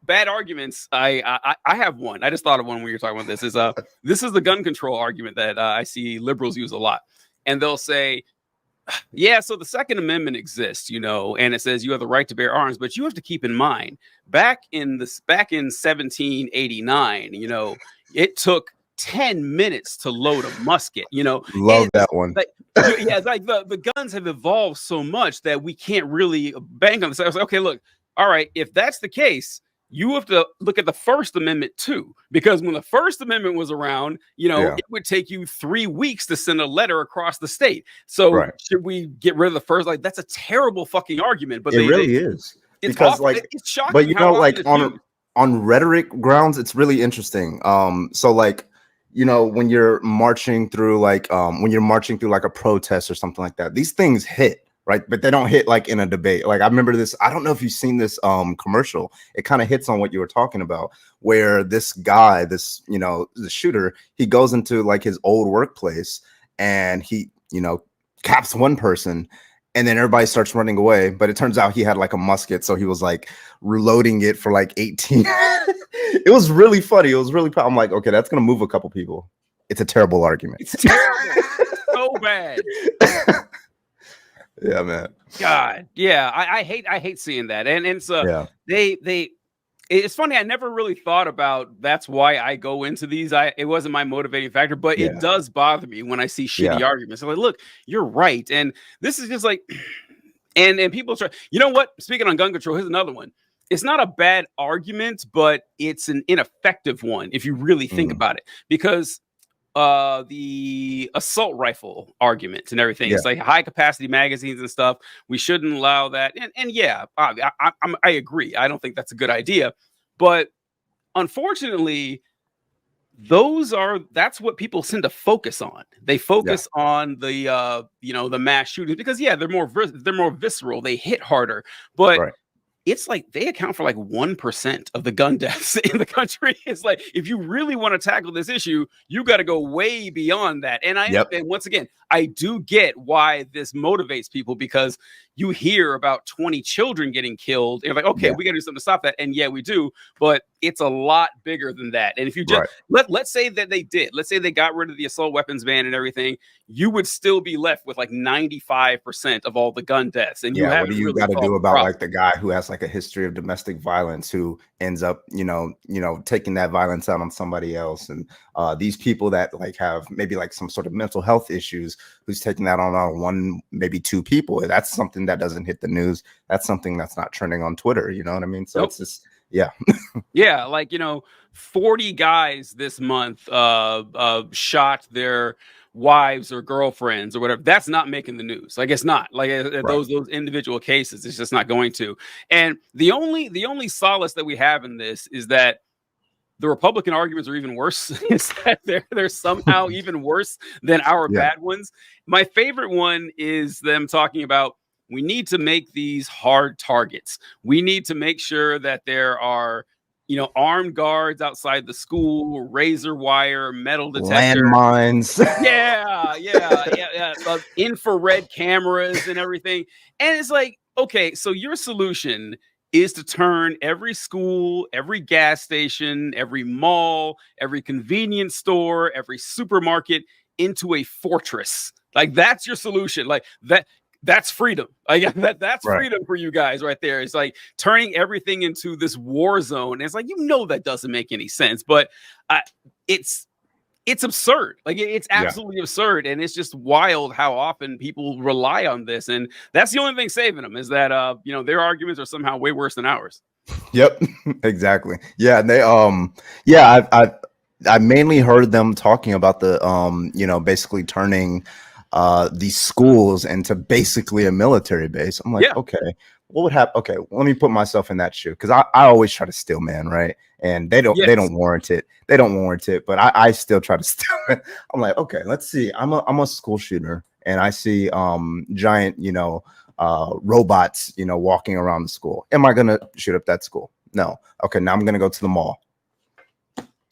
bad arguments. I have one. I just thought of one when you're talking about this. This is the gun control argument that I see liberals use a lot, and they'll say, yeah, so the Second Amendment exists, and it says you have the right to bear arms, but you have to keep in mind back in 1789, it took 10 minutes to load a musket, Love that one. Like, yeah, it's like the guns have evolved so much that we can't really bank on this. I was like, okay, look, all right, if that's the case, you have to look at the First Amendment too, because when the First Amendment was around, it would take you 3 weeks to send a letter across the state. So should we get rid of the first? Like, that's a terrible fucking argument, but it really is. It's because awful. It's shocking. But on rhetoric grounds, it's really interesting. So like, when you're marching through like a protest or something like that, these things hit. Right. But they don't hit like in a debate. Like I remember this. I don't know if you've seen this commercial. It kind of hits on what you were talking about, where this guy, the shooter, he goes into like his old workplace and he, caps one person and then everybody starts running away. But it turns out he had like a musket. So he was like reloading it for like 18. It was really funny. It was really, I'm like, OK, that's going to move a couple people. It's a terrible argument. It's terrible. So bad. Yeah, man. God, yeah, I hate seeing that, and it's it's funny. I never really thought about that's why I go into these. It wasn't my motivating factor, but it does bother me when I see shitty arguments. I'm like, look, you're right, and this is just like, and people try. You know what? Speaking on gun control, here's another one. It's not a bad argument, but it's an ineffective one if you really think about it, because the assault rifle argument and everything. It's like high capacity magazines and stuff. We shouldn't allow that. And yeah, I agree. I don't think that's a good idea. But unfortunately, that's what people tend to focus on. They focus on the the mass shootings because they're more visceral. They hit harder. But it's like they account for like 1% of the gun deaths in the country. It's like, if you really want to tackle this issue, you got to go way beyond that. And and once again, I do get why this motivates people, because you hear about 20 children getting killed. And you're like, okay, we got to do something to stop that. And yeah, we do. But it's a lot bigger than that. And if you just let's say that let's say they got rid of the assault weapons ban and everything, you would still be left with like 95% of all the gun deaths. And what do you got to do about like the guy who has like a history of domestic violence, who ends up, taking that violence out on somebody else? And these people that like have maybe like some sort of mental health issues, who's taking that on one, maybe two people. That's something that doesn't hit the news. That's something that's not trending on Twitter. You know what I mean? So it's just, yeah, like 40 guys this month shot their wives or girlfriends or whatever. That's not making the news. Like, it's not like those individual cases. It's just not going to. And the only solace that we have in this is that the Republican arguments are even worse. Is that they're somehow even worse than our bad ones. My favorite one is them talking about, we need to make these hard targets. We need to make sure that there are, armed guards outside the school, razor wire, metal detector, landmines. Infrared cameras and everything. And it's like, okay, so your solution is to turn every school, every gas station, every mall, every convenience store, every supermarket into a fortress. Like, that's your solution. Like that's freedom. Like that's freedom for you guys right there. It's like turning everything into this war zone. And it's like, that doesn't make any sense, but it's absurd. Like, it's absolutely absurd. And it's just wild how often people rely on this. And that's the only thing saving them, is that, their arguments are somehow way worse than ours. Yep, exactly. Yeah. And they, I mainly heard them talking about the, basically turning these schools into basically a military base. I'm like, okay, what would happen? Okay, let me put myself in that shoe, because I always try to steal, man, right? And they don't warrant it. They don't warrant it, but I still try to steal it. I'm like, okay, let's see. I'm a school shooter, and I see giant, robots, walking around the school. Am I gonna shoot up that school? No. Okay, now I'm gonna go to the mall.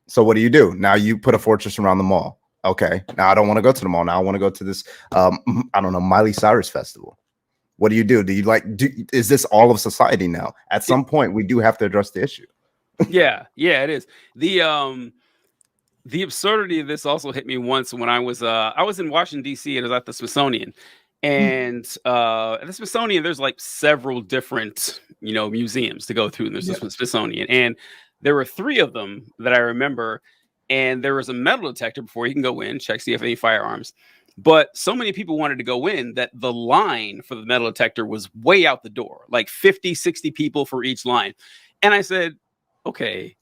So what do? Now you put a fortress around the mall. Okay, now I don't want to go to the mall. Now I want to go to this, I don't know, Miley Cyrus festival. What do? Do you is this all of society now? At some point, we do have to address the issue. Yeah, it is. The absurdity of this also hit me once when I was in Washington D.C. and I was at the Smithsonian, and at the Smithsonian there's like several different museums to go through. And there's the Smithsonian, and there were 3 of them that I remember, and there was a metal detector before you can go in, check see if any firearms. But so many people wanted to go in that the line for the metal detector was way out the door, like 50, 60 people for each line. And I said, okay,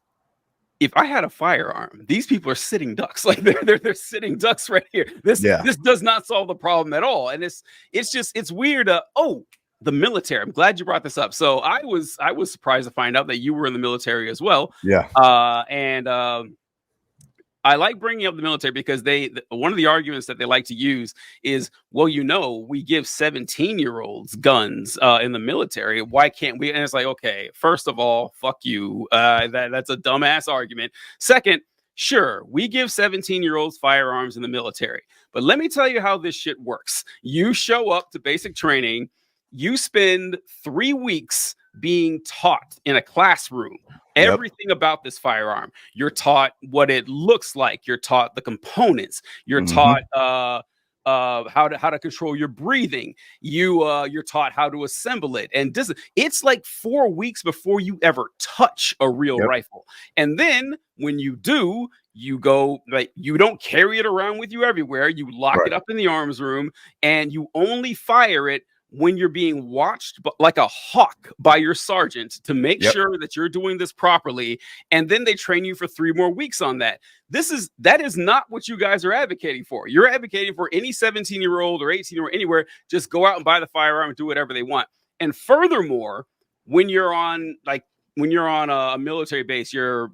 if I had a firearm, these people are sitting ducks. Like they're sitting ducks right here. This does not solve the problem at all. And it's weird. The military. I'm glad you brought this up. So I was surprised to find out that you were in the military as well. Yeah. I like bringing up the military because one of the arguments that they like to use is, well, we give 17-year-olds guns in the military. Why can't we? And it's like, okay, first of all, fuck you. That's a dumbass argument. Second, sure, we give 17-year-olds firearms in the military. But let me tell you how this shit works. You show up to basic training. You spend 3 weeks being taught in a classroom everything about this firearm. You're taught what it looks like. You're taught the components. You're taught how to control your breathing. You're taught how to assemble it. And it's like 4 weeks before you ever touch a real rifle. And then when you do, you go, like, you don't carry it around with you everywhere. You lock it up in the arms room, and you only fire it when you're being watched like a hawk by your sergeant to make sure that you're doing this properly. And then they train you for 3 more weeks on that. That is not what you guys are advocating for. You're advocating for any 17-year-old or 18-year-old anywhere, just go out and buy the firearm and do whatever they want. And furthermore, when you're on a military base, you're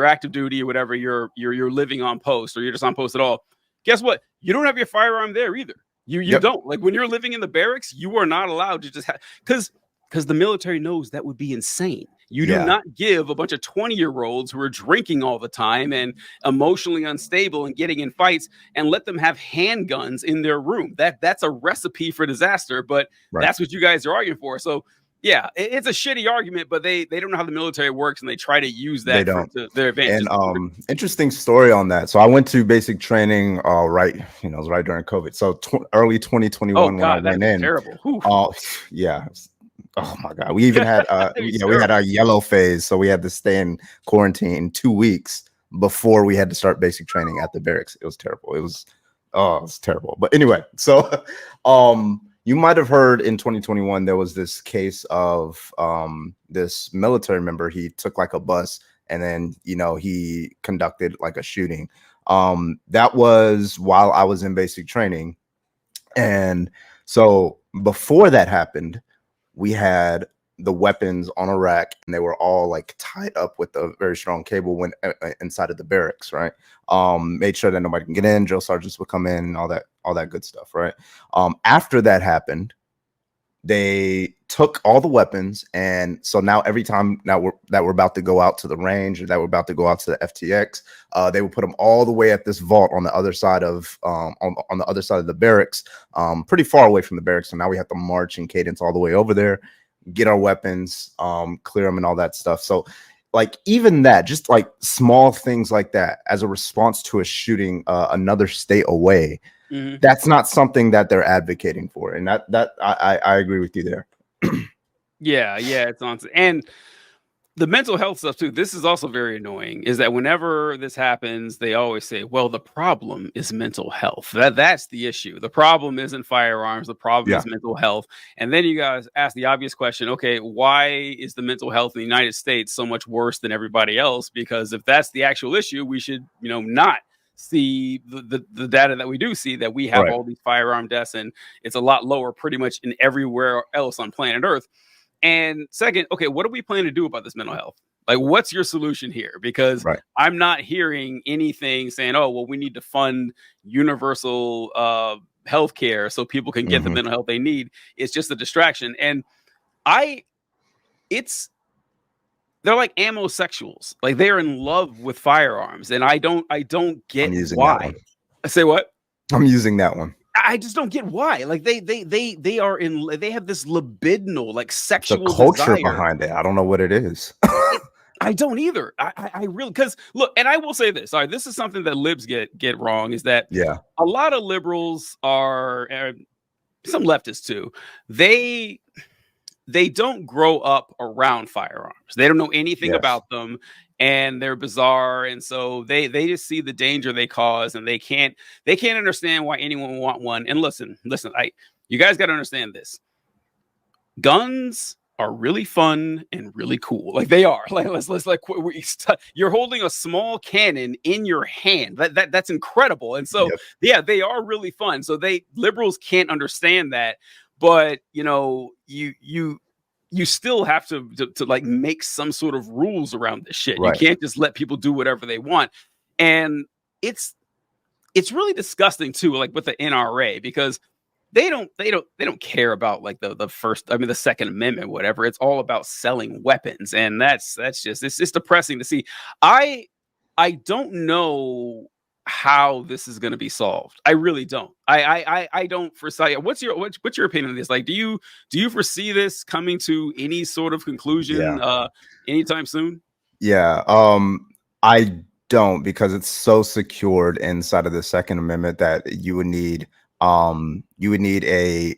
active duty or whatever, you're living on post, or you're just on post at all. Guess what? You don't have your firearm there either. You don't. Like, when you're living in the barracks, you are not allowed to just have, because the military knows that would be insane. You do not give a bunch of 20-year-olds who are drinking all the time and emotionally unstable and getting in fights and let them have handguns in their room. That's a recipe for disaster, but that's what you guys are arguing for. So yeah, it's a shitty argument, but they don't know how the military works, and they try to use that to their advantage. And interesting story on that. So I went to basic training it was right during COVID. So early 2021 when I went in. Terrible. Oh yeah. Oh my God. We even had we had our yellow phase. So we had to stay in quarantine 2 weeks before we had to start basic training at the barracks. It was terrible. It was terrible. But anyway, so you might have heard in 2021, there was this case of this military member. He took like a bus, and then, he conducted like a shooting. That was while I was in basic training. And so before that happened, we had the weapons on a rack, and they were all like tied up with a very strong cable when inside of the barracks, right? Made sure that nobody can get in. Drill sergeants would come in and all that good stuff, right? After that happened, they took all the weapons, and so now every time we're about to go out to the range, or that we're about to go out to the FTX, they would put them all the way at this vault on the other side of on the other side of the barracks, pretty far away from the barracks. So now we have to march in cadence all the way over there, get our weapons, clear them and all that stuff. So like, even that, just like small things like that as a response to a shooting another state away, that's not something that they're advocating for. And that I agree with you there. Yeah, it's nonsense. And the mental health stuff too, this is also very annoying, is that whenever this happens, they always say, well, the problem is mental health. That's the issue. The problem isn't firearms. The problem is mental health. And then you guys ask the obvious question, okay, why is the mental health in the United States so much worse than everybody else? Because if that's the actual issue, we should, not see the data that we do see, that we have all these firearm deaths, and it's a lot lower pretty much in everywhere else on planet Earth. And second, okay, what do we plan to do about this mental health? Like, what's your solution here? Because I'm not hearing anything saying, oh, well, we need to fund universal healthcare so people can get the mental health they need. It's just a distraction. And they're like amosexuals. Like, they're in love with firearms, and I don't get why. I say what? I'm using that one. I just don't get why. Like, they have this libidinal, like, sexual the culture desire behind it. I don't know what it is. I don't either. I really, because look, and I will say this. All right, this is something that libs get wrong, is that a lot of liberals are, some leftists too. They don't grow up around firearms. They don't know anything about them, and they're bizarre, and so they just see the danger they cause, and they can't understand why anyone would want one. And listen, you guys got to understand this. Guns are really fun and really cool. Like they are. Like you're holding a small cannon in your hand. That's incredible. And so they are really fun. So liberals can't understand that, but you still have to like make some sort of rules around this shit. You can't just let people do whatever they want. And it's really disgusting too, like with the NRA, because they don't care about like the Second Amendment, whatever. It's all about selling weapons, and that's just it's depressing to see. I don't know how this is going to be solved. I really don't. I don't foresee. What's your opinion on this? Like, do you foresee this coming to any sort of conclusion anytime soon? I don't, because it's so secured inside of the Second Amendment that you would need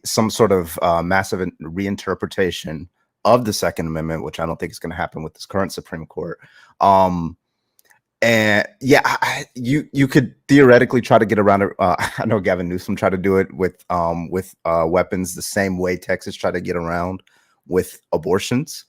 some sort of massive reinterpretation of the Second Amendment, which I don't think is going to happen with this current Supreme Court. And you could theoretically try to get around it. I know Gavin Newsom tried to do it with weapons the same way Texas tried to get around with abortions,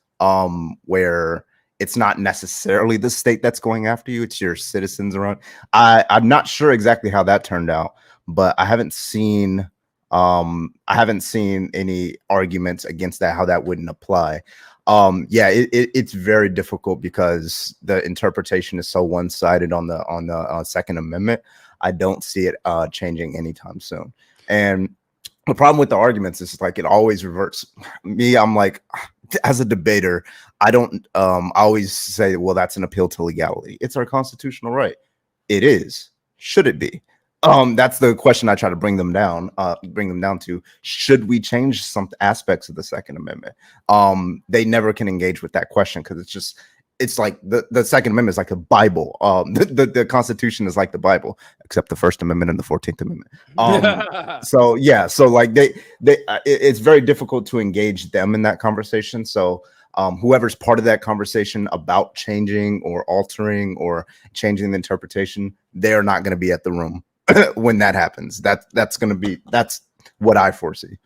where it's not necessarily the state that's going after you, it's your citizens around. I'm not sure exactly how that turned out, but I haven't seen any arguments against that, how that wouldn't apply. It's very difficult because the interpretation is so one-sided on the Second Amendment. I don't see it changing anytime soon. And the problem with the arguments is like it always reverts me. I'm like, as a debater, I don't I always say, well, that's an appeal to legality. It's our constitutional right. It is. Should it be? That's the question I try to bring them down to. Should we change some aspects of the Second Amendment? They never can engage with that question, because it's like the Second Amendment is like a Bible. The Constitution is like the Bible, except the First Amendment and the 14th Amendment. So like it's very difficult to engage them in that conversation. So whoever's part of that conversation about changing or altering or changing the interpretation, they're not going to be at the room when that happens. That's what I foresee.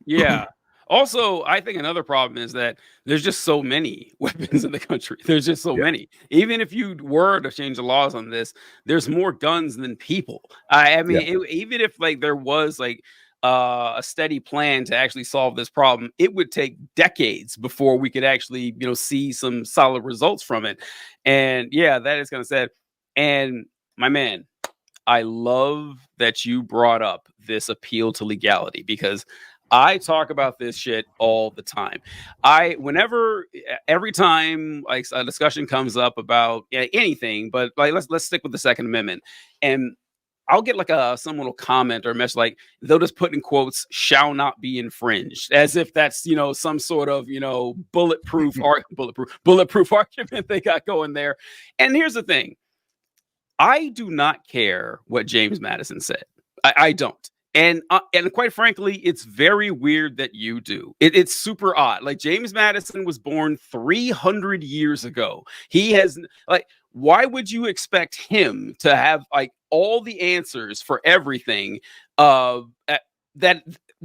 Yeah. Also, I think another problem is that there's just so many weapons in the country. There's just so many. Even if you were to change the laws on this, there's more guns than people. I mean, even if like there was like a steady plan to actually solve this problem, it would take decades before we could actually, see some solid results from it. And that is kind of sad. And my man, I love that you brought up this appeal to legality, because I talk about this shit all the time. Every time like a discussion comes up about anything, but like let's stick with the Second Amendment, and I'll get like someone will comment or message, like they'll just put in quotes, "shall not be infringed," as if that's some sort of bulletproof argument they got going there. And here's the thing. I do not care what James Madison said. I don't. And quite frankly, it's very weird that you do. It's super odd. Like, James Madison was born 300 years ago. He has, like, why would you expect him to have like all the answers for everything that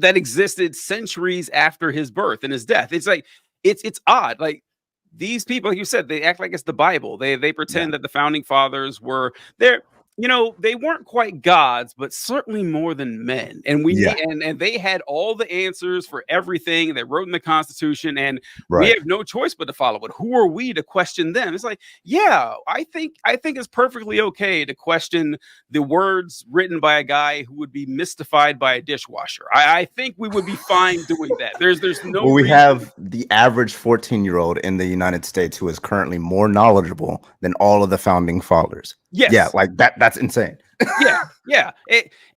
existed centuries after his birth and his death? It's like it's odd. Like, these people, like you said, they act like it's the Bible. They pretend that the founding fathers were there. They weren't quite gods, but certainly more than men. And and they had all the answers for everything. They wrote in the Constitution, and we have no choice but to follow it. Who are we to question them? It's like, I think it's perfectly okay to question the words written by a guy who would be mystified by a dishwasher. I think we would be fine doing that. There's no we have the average 14-year-old in the United States who is currently more knowledgeable than all of the founding fathers. Yes. Yeah, like that's insane.